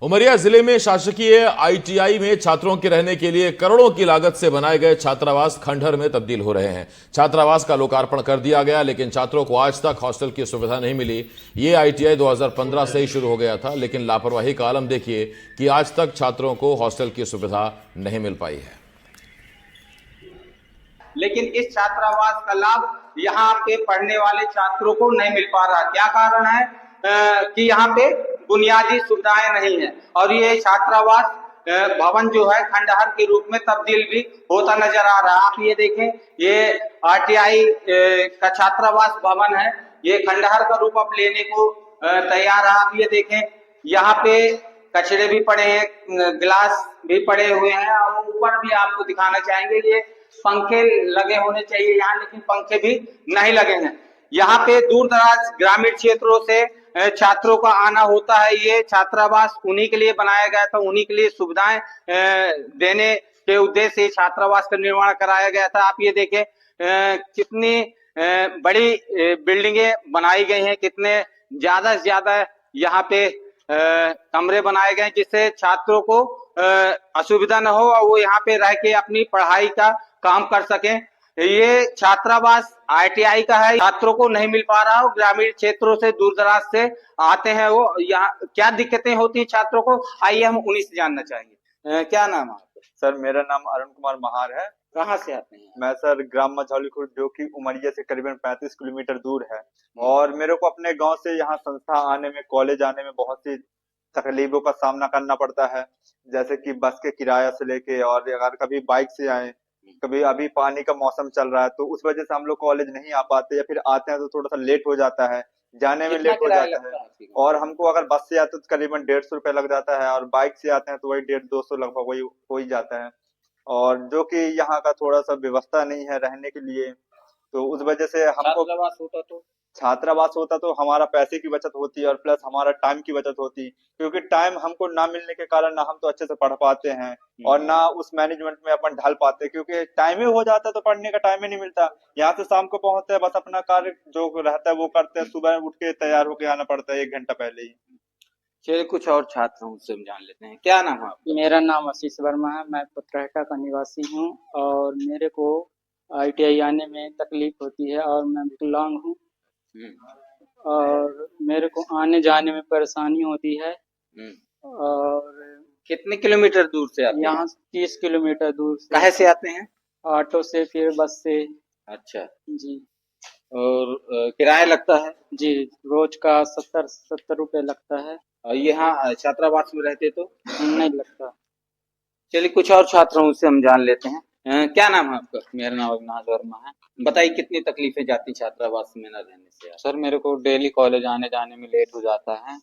उमरिया जिले में शासकीय आईटीआई में छात्रों के रहने के लिए करोड़ों की लागत से बनाए गए छात्रावास खंडहर में तब्दील हो रहे हैं। छात्रावास का लोकार्पण कर दिया गया, लेकिन छात्रों को आज तक हॉस्टल की सुविधा नहीं मिली। ये आईटीआई 2015 से ही शुरू हो गया था, लेकिन लापरवाही का आलम देखिए कि आज तक छात्रों को हॉस्टल की सुविधा नहीं मिल पाई है। लेकिन इस छात्रावास का लाभ यहाँ पे पढ़ने वाले छात्रों को नहीं मिल पा रहा। क्या कारण है कि यहाँ पे बुनियादी सुविधाएं नहीं है और ये छात्रावास भवन जो है खंडहर के रूप में तब्दील भी होता नजर आ रहा है। आप ये देखें, ये आईटीआई का छात्रावास भवन है, ये खंडहर का रूप अब लेने को तैयार है। आप ये देखें, यहाँ पे कचरे भी पड़े हैं, गिलास भी पड़े हुए हैं और ऊपर भी आपको दिखाना चाहेंगे, ये पंखे लगे होने चाहिए यहाँ, लेकिन पंखे भी नहीं लगे हैं। यहाँ पे दूर दराज ग्रामीण क्षेत्रों से छात्रों का आना होता है। ये छात्रावास उन्हीं के लिए बनाया गया था, उन्हीं के लिए सुविधाएं देने के उद्देश्य से छात्रावास का निर्माण कराया गया था। आप ये देखें कितनी बड़ी बिल्डिंगें बनाई गई हैं, कितने ज्यादा से ज्यादा यहाँ पे कमरे बनाए गए जिससे छात्रों को असुविधा न हो और वो यहाँ पे रह के अपनी पढ़ाई का काम कर सकें। ये छात्रावास आईटीआई का है, छात्रों को नहीं मिल पा रहा हो, ग्रामीण क्षेत्रों से दूर दराज से आते हैं वो। यहाँ क्या दिक्कतें होती हैं छात्रों को, आइए हम उन्हीं से जानना चाहेंगे। क्या नाम है आपका? सर मेरा नाम अरुण कुमार महार है। कहाँ से आते हैं? मैं सर ग्राम मझौली खुर्द, जो कि उमरिया से करीबन 35 किलोमीटर दूर है, और मेरे को अपने गांव से यहाँ संस्था आने में, कॉलेज आने में बहुत सी तकलीफों का सामना करना पड़ता है। जैसे कि बस के किराया से लेके, और अगर कभी बाइक से आए, कभी अभी पानी का मौसम चल रहा है तो उस वजह से हम लोग कॉलेज नहीं आ पाते, या फिर आते हैं तो थोड़ा सा लेट हो जाता है, जाने में लेट हो जाता है। और हमको अगर बस से आते तो करीबन 150 रुपये लग जाता है, और बाइक से आते हैं तो वही 150-200 लगभग वही हो ही जाता है। और जो कि यहाँ का थोड़ा सा व्यवस्था नहीं है रहने के लिए, तो उस वजह से हमको छात्रावास होता तो हमारा पैसे की बचत होती और प्लस हमारा टाइम की बचत होती, क्योंकि टाइम हमको ना मिलने के कारण ना हम तो अच्छे से पढ़ पाते हैं और ना उस मैनेजमेंट में अपन ढल पाते, क्योंकि टाइम ही हो जाता है तो पढ़ने का टाइम ही नहीं मिलता। यहाँ से शाम को पहुंचते हैं, बस अपना कार्य जो रहता है वो करते हैं, सुबह उठ के तैयार होके आना पड़ता है 1 घंटा पहले ही। चलिए कुछ और छात्रों से हम जान लेते हैं। क्या नाम है आपका? मेरा नाम आशीष वर्मा है। मैं पुत्रहटा का निवासी हूँ और मेरे को आईटीआई आने में तकलीफ होती है और मैं विकलांग हूँ और मेरे को आने जाने में परेशानी होती है। और कितने किलोमीटर दूर से आते हैं? यहाँ 30 किलोमीटर दूर से। कहाँ से आते हैं? ऑटो से, फिर बस से। अच्छा जी। और किराया लगता है? जी, रोज का 70 रुपये लगता है। और यहाँ छात्रावास में रहते तो नहीं लगता। चलिए कुछ और छात्रों से हम जान लेते हैं। क्या नाम है आपका? मेरा नाम अविनाश वर्मा है। बताइए कितनी तकलीफें जाती छात्रावास में न रहने से? सर मेरे को डेली कॉलेज आने जाने में लेट हो जाता है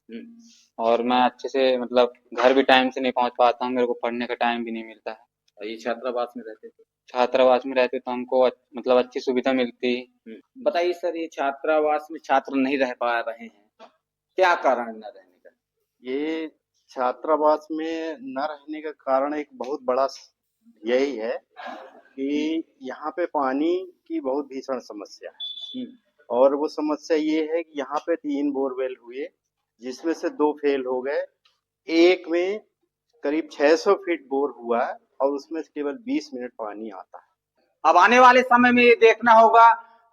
और मैं अच्छे से मतलब घर भी टाइम से नहीं पहुंच पाता हूँ, मेरे को पढ़ने का टाइम भी नहीं मिलता है। और ये छात्रावास में रहते थे? छात्रावास में रहते तो हमको मतलब अच्छी सुविधा मिलती। बताइए सर, ये छात्रावास में छात्र नहीं रह पा रहे हैं, क्या कारण न रहने का? ये छात्रावास में न रहने का कारण एक बहुत बड़ा यही है कि यहाँ पे पानी की बहुत भीषण समस्या है। और वो समस्या ये है कि यहाँ पे 3 बोरवेल हुए, जिसमें से 2 फेल हो गए। एक में करीब 600 फीट बोर हुआ है और उसमें से केवल 20 मिनट पानी आता है। अब आने वाले समय में ये देखना होगा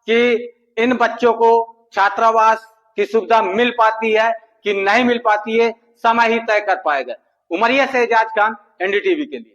कि इन बच्चों को छात्रावास की सुविधा मिल पाती है कि नहीं मिल पाती है, समय ही तय कर पाएगा। उमरिया से एजाज खान, एनडीटीवी के लिए।